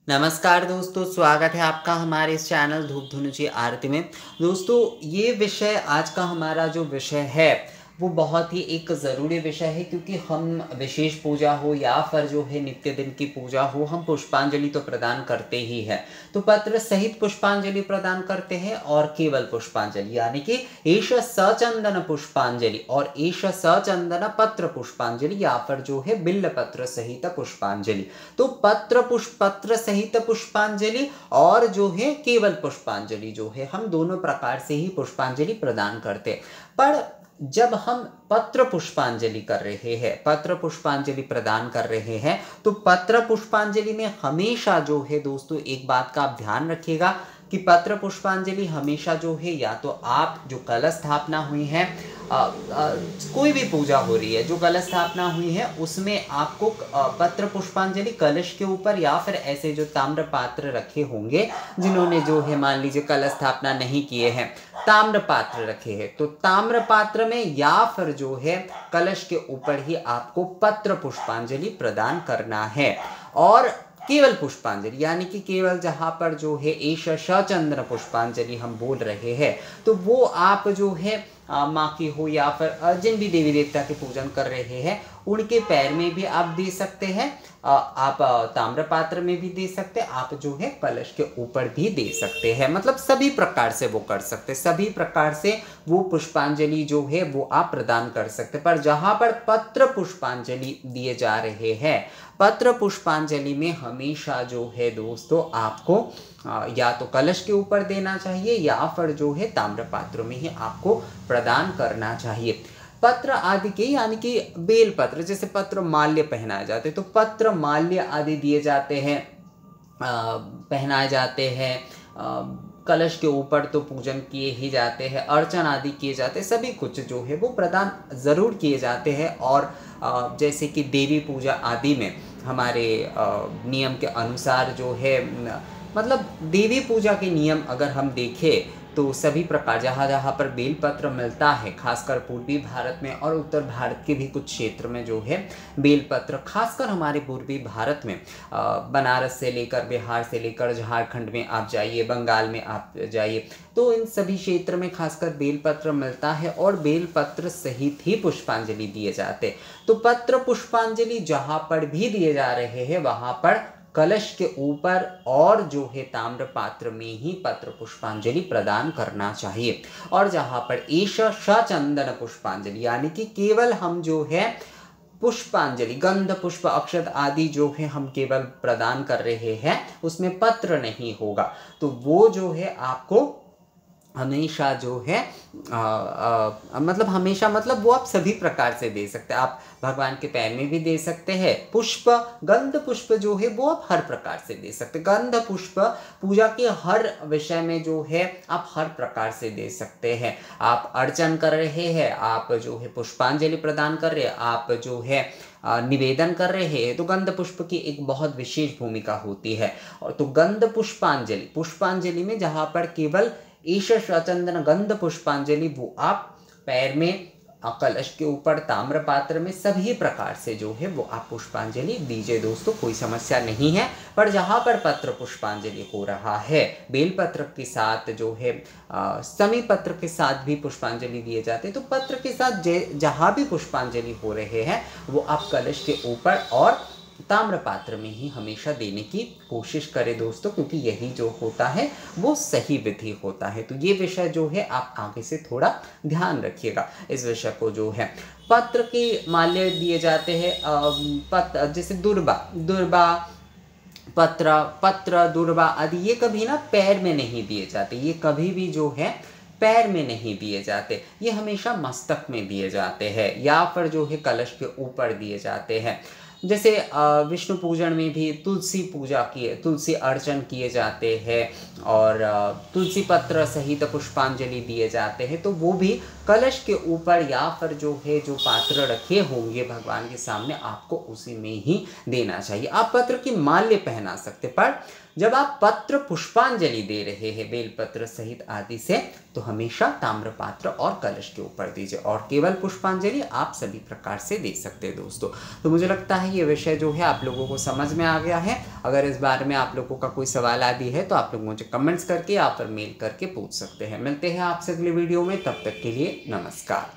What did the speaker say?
नमस्कार दोस्तों, स्वागत है आपका हमारे इस चैनल धूप धुनुची आरती में। दोस्तों, ये विषय आज का हमारा जो विषय है वो बहुत ही एक ज़रूरी विषय है, क्योंकि हम विशेष पूजा हो या फिर जो है नित्य दिन की पूजा हो, हम पुष्पांजलि तो प्रदान करते ही हैं। तो पत्र सहित पुष्पांजलि प्रदान करते हैं और केवल पुष्पांजलि यानी कि एष सचंदन पुष्पांजलि और एष सचंदन पत्र पुष्पांजलि या फिर जो है बिल्ल पत्र सहित पुष्पांजलि। तो पत्र सहित पुष्पांजलि और जो है केवल पुष्पांजलि जो है, हम दोनों प्रकार से ही पुष्पांजलि प्रदान करते हैं। पर जब हम पत्र पुष्पांजलि कर रहे हैं, पत्र पुष्पांजलि प्रदान कर रहे हैं, तो पत्र पुष्पांजलि में हमेशा जो है दोस्तों एक बात का आप ध्यान रखिएगा कि पत्र पुष्पांजलि हमेशा जो है, या तो आप जो कलश स्थापना हुई है, कोई भी पूजा हो रही है, जो कलश स्थापना हुई है उसमें आपको पत्र पुष्पांजलि कलश के ऊपर, या फिर ऐसे जो ताम्र पात्र रखे होंगे जिन्होंने जो है मान लीजिए कलश स्थापना नहीं किए हैं, ताम्र पात्र रखे हैं, तो ताम्र पात्र में या फिर जो है कलश के ऊपर ही आपको पत्र पुष्पांजलि प्रदान करना है। और केवल पुष्पांजलि यानी कि केवल जहाँ पर जो है एष सचंदन पुष्पांजलि हम बोल रहे हैं, तो वो आप जो है माँ की हो या फिर जिन भी देवी देवता के पूजन कर रहे हैं उनके पैर में भी आप दे सकते हैं, आप ताम्र पात्र में भी दे सकते हैं, आप जो है कलश के ऊपर भी दे सकते हैं। मतलब सभी प्रकार से वो कर सकते हैं, सभी प्रकार से वो पुष्पांजलि जो है वो आप प्रदान कर सकते हैं। पर जहाँ पर पत्र पुष्पांजलि दिए जा रहे हैं, पत्र पुष्पांजलि में हमेशा जो है दोस्तों आपको या तो कलश के ऊपर देना चाहिए या फिर जो है ताम्र पात्र में ही आपको प्रदान करना चाहिए। पत्र आदि के यानी कि बेल पत्र, जैसे पत्र माल्य पहनाए जाते, तो पत्र माल्य आदि दिए जाते हैं, पहनाए जाते हैं। कलश के ऊपर तो पूजन किए ही जाते हैं, अर्चन आदि किए जाते हैं, सभी कुछ जो है वो प्रदान ज़रूर किए जाते हैं। और जैसे कि देवी पूजा आदि में हमारे नियम के अनुसार जो है, मतलब देवी पूजा के नियम अगर हम देखें तो सभी प्रकार जहाँ जहाँ पर बेलपत्र मिलता है, खासकर पूर्वी भारत में और उत्तर भारत के भी कुछ क्षेत्र में जो है बेलपत्र, खासकर हमारे पूर्वी भारत में बनारस से लेकर, बिहार से लेकर झारखंड में आप जाइए, बंगाल में आप जाइए, तो इन सभी क्षेत्र में खासकर बेलपत्र मिलता है और बेलपत्र सहित ही पुष्पांजलि दिए जाते। तो पत्र पुष्पांजलि जहाँ पर भी दिए जा रहे हैं वहाँ पर कलश के ऊपर और जो है ताम्र पात्र में ही पत्र पुष्पांजलि प्रदान करना चाहिए। और जहाँ पर एष सचंदन पुष्पांजलि यानी कि केवल हम जो है पुष्पांजलि, गंध पुष्प अक्षत आदि जो है हम केवल प्रदान कर रहे हैं, उसमें पत्र नहीं होगा, तो वो जो है आपको हमेशा जो है मतलब हमेशा, मतलब वो आप सभी प्रकार से दे सकते हैं। आप भगवान के पैर में भी दे सकते हैं। पुष्प, गंध पुष्प जो है वो आप हर प्रकार से दे सकते हैं। गंध पुष्प पूजा के हर विषय में जो है आप हर प्रकार से दे सकते हैं। आप अर्चन कर रहे हैं, आप जो है पुष्पांजलि प्रदान कर रहे हैं, आप जो है निवेदन कर रहे हैं, तो गंध पुष्प की एक बहुत विशेष भूमिका होती है। और तो गंध पुष्पांजलि, पुष्पांजलि में जहाँ पर केवल एष सचंदन गंध पुष्पांजलि, वो आप पैर में, कलश के ऊपर, ताम्र पात्र में, सभी प्रकार से जो है वो आप पुष्पांजलि दीजिए दोस्तों, कोई समस्या नहीं है। पर जहाँ पर पत्र पुष्पांजलि हो रहा है, बेलपत्र के साथ जो है समी पत्र के साथ भी पुष्पांजलि दिए जाते हैं, तो पत्र के साथ जहाँ भी पुष्पांजलि हो रहे हैं वो आप कलश के ऊपर और ताम्र पात्र में ही हमेशा देने की कोशिश करें दोस्तों, क्योंकि यही जो होता है वो सही विधि होता है। तो ये विषय जो है आप आगे से थोड़ा ध्यान रखिएगा इस विषय को। जो है पत्र के माल्य दिए जाते हैं, जैसे दुर्बा पत्र दुर्बा आदि, ये कभी ना पैर में नहीं दिए जाते, ये कभी भी जो है पैर में नहीं दिए जाते, ये हमेशा मस्तक में दिए जाते हैं या फिर जो है कलश के ऊपर दिए जाते हैं। जैसे विष्णु पूजन में भी तुलसी अर्चन किए जाते हैं और तुलसी पत्र सहित पुष्पांजलि दिए जाते हैं, तो वो भी कलश के ऊपर या फिर जो है जो पात्र रखे होंगे भगवान के सामने, आपको उसी में ही देना चाहिए। आप पत्र की माल्य पहना सकते, पर जब आप पत्र पुष्पांजलि दे रहे हैं बेलपत्र सहित आदि से, तो हमेशा ताम्रपात्र और कलश के ऊपर दीजिए, और केवल पुष्पांजलि आप सभी प्रकार से दे सकते हैं दोस्तों। तो मुझे लगता है ये विषय जो है आप लोगों को समझ में आ गया है। अगर इस बारे में आप लोगों का कोई सवाल आदि है तो आप लोग मुझे कमेंट्स करके या फिर मेल करके पूछ सकते हैं। मिलते हैं आपसे अगली वीडियो में, तब तक के लिए नमस्कार।